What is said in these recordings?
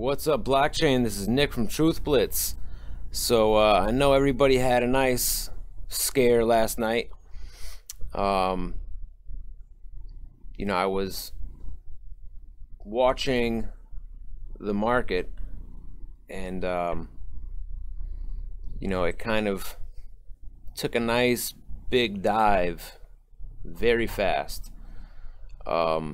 What's up, blockchain? This is Nick from Truth Blitz. So I know everybody had a nice scare last night. I was watching the market and it kind of took a nice big dive very fast. But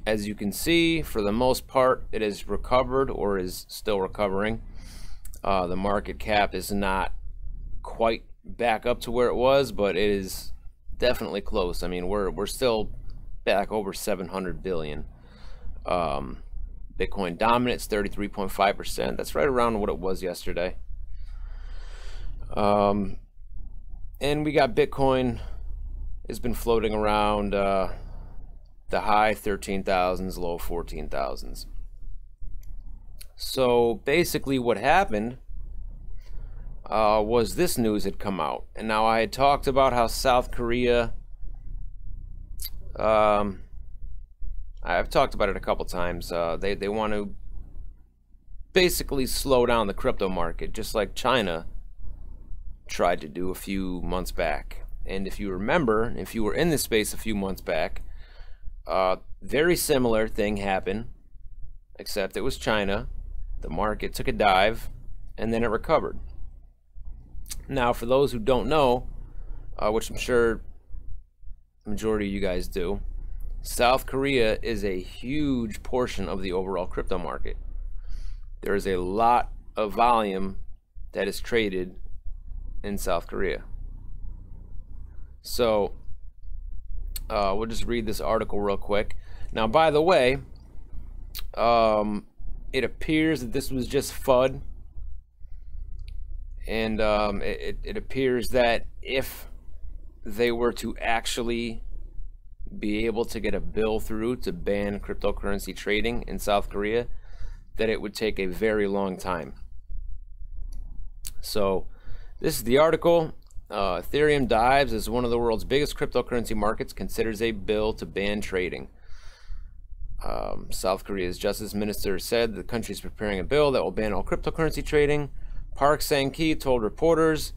as you can see, for the most part, it has recovered or is still recovering. The market cap is not quite back up to where it was, but it is definitely close. I mean, we're still back over 700 billion. Bitcoin dominance 33.5%. That's right around what it was yesterday. And we got Bitcoin has been floating around the high 13,000s, low 14,000s. So basically what happened was this news had come out. And now I had talked about how South Korea, I've talked about it a couple times, they want to basically slow down the crypto market, just like China tried to do a few months back. And if you remember, if you were in this space a few months back, very similar thing happened, except it was China. The market took a dive and then it recovered. Now, for those who don't know, which I'm sure the majority of you guys do, South Korea is a huge portion of the overall crypto market. There is a lot of volume that is traded in South Korea. So we'll just read this article real quick. Now, by the way, it appears that this was just FUD, and it appears that if they were to actually be able to get a bill through to ban cryptocurrency trading in South Korea, that it would take a very long time. So this is the article. Ethereum dives as one of the world's biggest cryptocurrency markets, considers a bill to ban trading. South Korea's justice minister said the country is preparing a bill that will ban all cryptocurrency trading. Park Sang-ki told reporters,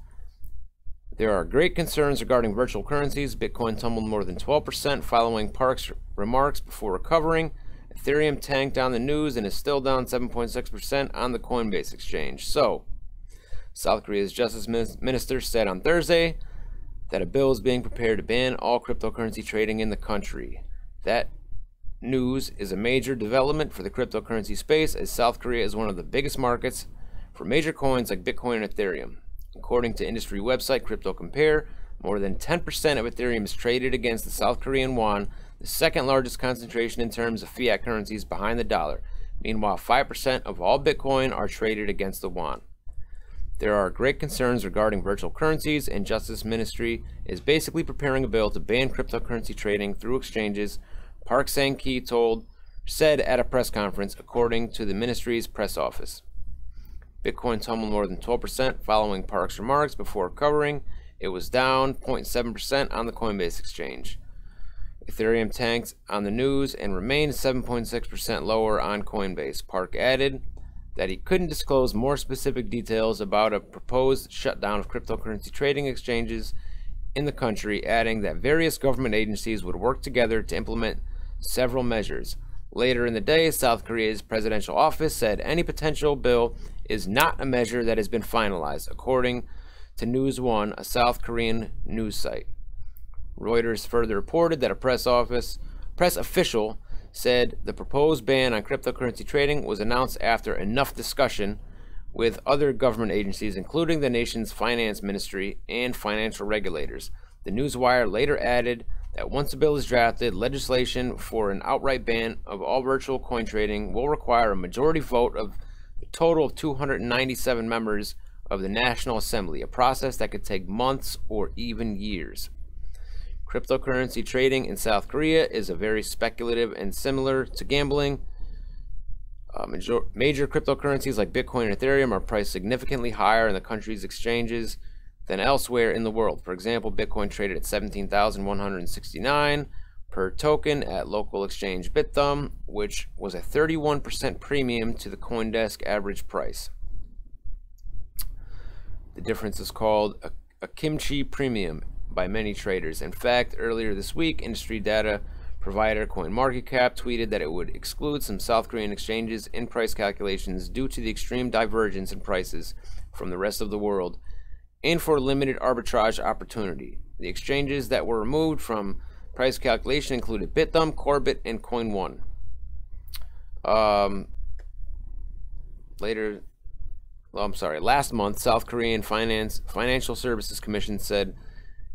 "There are great concerns regarding virtual currencies. Bitcoin tumbled more than 12% following Park's remarks before recovering. Ethereum tanked on the news and is still down 7.6% on the Coinbase exchange." So South Korea's justice minister said on Thursday that a bill is being prepared to ban all cryptocurrency trading in the country. That news is a major development for the cryptocurrency space, as South Korea is one of the biggest markets for major coins like Bitcoin and Ethereum. According to industry website Crypto Compare, more than 10% of Ethereum is traded against the South Korean won, the second largest concentration in terms of fiat currencies behind the dollar. Meanwhile, 5% of all Bitcoin are traded against the won. There are great concerns regarding virtual currencies, and Justice Ministry is basically preparing a bill to ban cryptocurrency trading through exchanges, Park Sang-ki said at a press conference, according to the ministry's press office. Bitcoin tumbled more than 12% following Park's remarks before recovering. It was down 0.7% on the Coinbase exchange. Ethereum tanked on the news and remained 7.6% lower on Coinbase. Park added that he couldn't disclose more specific details about a proposed shutdown of cryptocurrency trading exchanges in the country, adding that various government agencies would work together to implement several measures. Later in the day, South Korea's presidential office said any potential bill is not a measure that has been finalized, according to News One, a South Korean news site. Reuters further reported that a press official said the proposed ban on cryptocurrency trading was announced after enough discussion with other government agencies, including the nation's finance ministry and financial regulators. The Newswire later added that once a bill is drafted, legislation for an outright ban of all virtual coin trading will require a majority vote of a total of 297 members of the National Assembly, a process that could take months or even years. Cryptocurrency trading in South Korea is a very speculative and similar to gambling. Major cryptocurrencies like Bitcoin and Ethereum are priced significantly higher in the country's exchanges than elsewhere in the world. For example, Bitcoin traded at 17,169 per token at local exchange Bithumb, which was a 31% premium to the CoinDesk average price. The difference is called a kimchi premium by many traders. In fact, earlier this week, industry data provider CoinMarketCap tweeted that it would exclude some South Korean exchanges in price calculations due to the extreme divergence in prices from the rest of the world and for limited arbitrage opportunity. The exchanges that were removed from price calculation included Bithumb, Corbit, and Coin1. Last month, South Korean Financial Services Commission said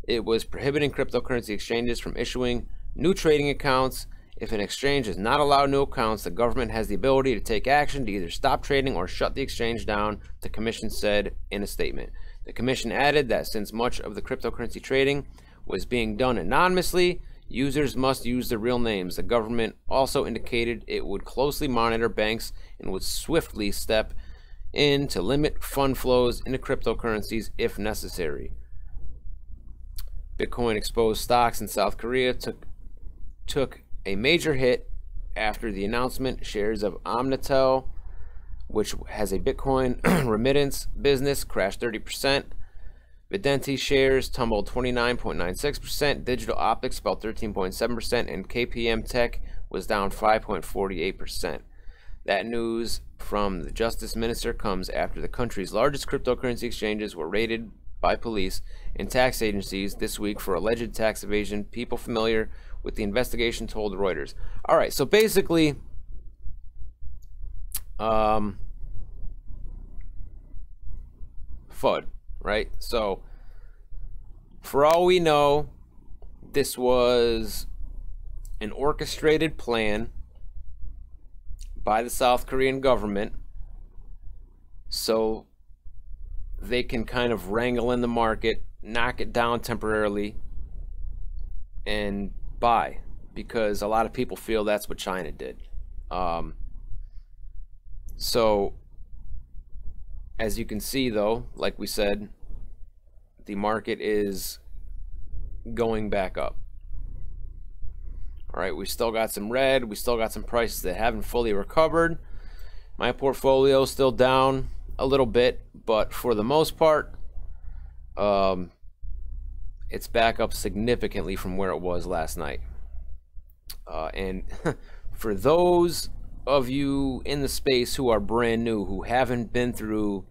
it was prohibiting cryptocurrency exchanges from issuing new trading accounts. If an exchange does not allow new accounts, the government has the ability to take action to either stop trading or shut the exchange down, the commission said in a statement. The commission added that since much of the cryptocurrency trading was being done anonymously, users must use their real names. The government also indicated it would closely monitor banks and would swiftly step in to limit fund flows into cryptocurrencies if necessary. Bitcoin exposed stocks in South Korea took a major hit after the announcement. Shares of Omnitel, which has a Bitcoin remittance business, crashed 30%. Videnti shares tumbled 29.96%. Digital Optics fell 13.7%, and KPM Tech was down 5.48%. That news from the Justice Minister comes after the country's largest cryptocurrency exchanges were raided by police and tax agencies this week for alleged tax evasion. People familiar with the investigation told Reuters. All right, so basically, FUD, right? So, for all we know, this was an orchestrated plan by the South Korean government so they can kind of wrangle in the market, knock it down temporarily, and buy, because a lot of people feel that's what China did. So as you can see, though, like we said, the market is going back up. All right, we still got some red, we still got some prices that haven't fully recovered. My portfolio is still down a little bit, but for the most part, it's back up significantly from where it was last night. And for those of you in the space who are brand new, who haven't been through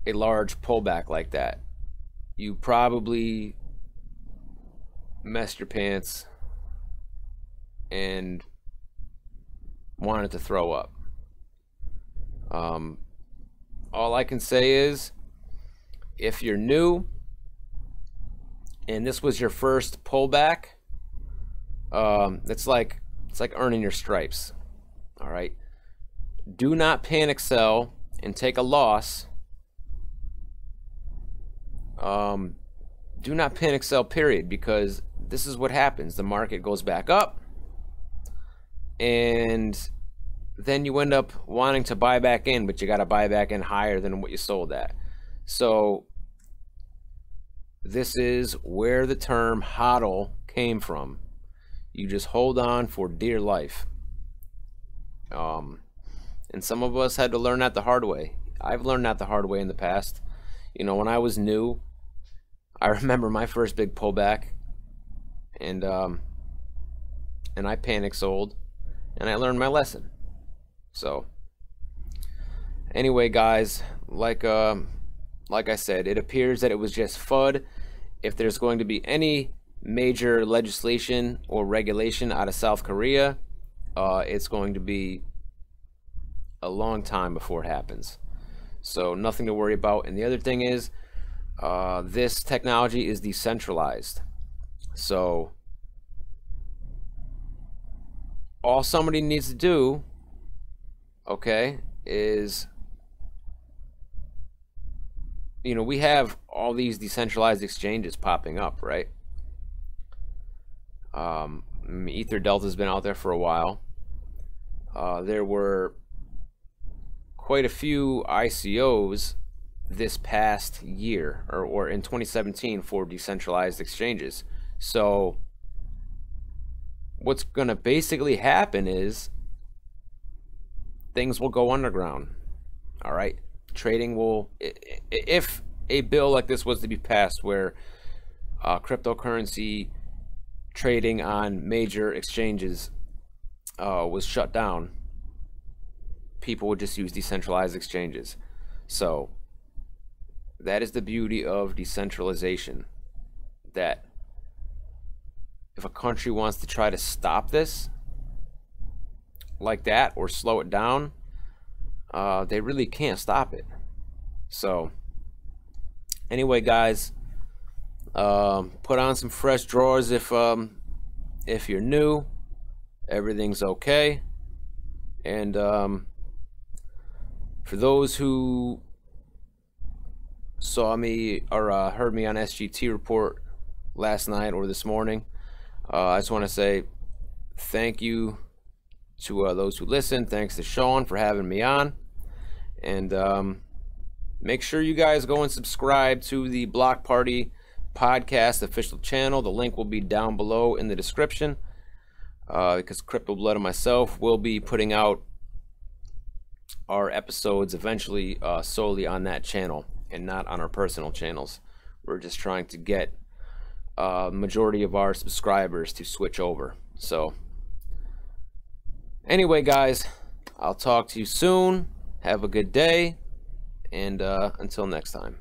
a large pullback like that, you probably messed your pants and wanted to throw up. All I can say is, if you're new and this was your first pullback, it's like earning your stripes. All right, do not panic sell and take a loss. Do not panic sell, period, because this is what happens. The market goes back up, and then you end up wanting to buy back in, but you got to buy back in higher than what you sold at. So this is where the term hodl came from. You just hold on for dear life. And some of us had to learn that the hard way. I've learned that the hard way in the past. You know, when I was new, I remember my first big pullback, and I panic sold, and I learned my lesson. So anyway, guys, like I said, it appears that it was just FUD. If there's going to be any major legislation or regulation out of South Korea, it's going to be a long time before it happens. So nothing to worry about. And the other thing is, this technology is decentralized. So all somebody needs to do, okay, is, you know, we have all these decentralized exchanges popping up, right? Ether Delta's been out there for a while. There were quite a few ICOs this past year, or in 2017, for decentralized exchanges. So what's going to basically happen is things will go underground. All right, trading will, if a bill like this was to be passed where cryptocurrency trading on major exchanges was shut down, people would just use decentralized exchanges. So that is the beauty of decentralization, that if a country wants to try to stop this like that or slow it down, they really can't stop it. So anyway, guys, put on some fresh drawers if you're new. Everything's okay. And for those who saw me or heard me on SGT Report last night or this morning, I just want to say thank you to those who listened. Thanks to Sean for having me on. And make sure you guys go and subscribe to the Block Party Podcast official channel. The link will be down below in the description, because Crypto Blood and myself will be putting out our episodes eventually solely on that channel and not on our personal channels. We're just trying to get majority of our subscribers to switch over. So anyway, guys, I'll talk to you soon. Have a good day, and until next time.